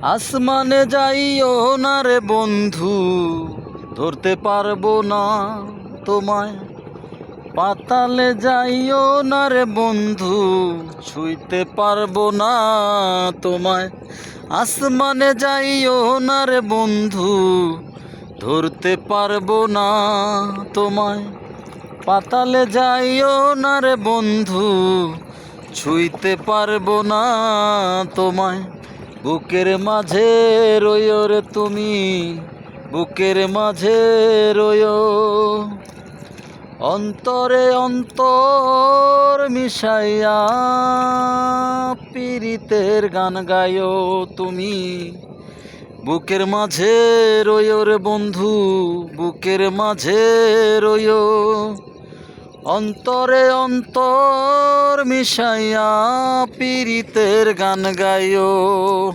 আসমানে যাইও না রে বন্ধু, ধরতে পারবো না তোমায়। পাতালে যাইও না রে বন্ধু, ছুঁইতে পারবো না তোমায়। আসমানে যাইও না রে বন্ধু, ধরতে পারবো না তোমায়। পাতালে যাইও না রে বন্ধু, ছুঁইতে পারবো না তোমায়। বুকের মাঝে রইও রে তুমি, বুকের মাঝে রইও। অন্তরে অন্তর মিশাইয়া পীরিতের গান গাইও তুমি। বুকের মাঝে রইও রে বন্ধু, বুকের মাঝে রইও। অন্তরে অন্তর মিশাইয়া পীরিতের গান গাইও।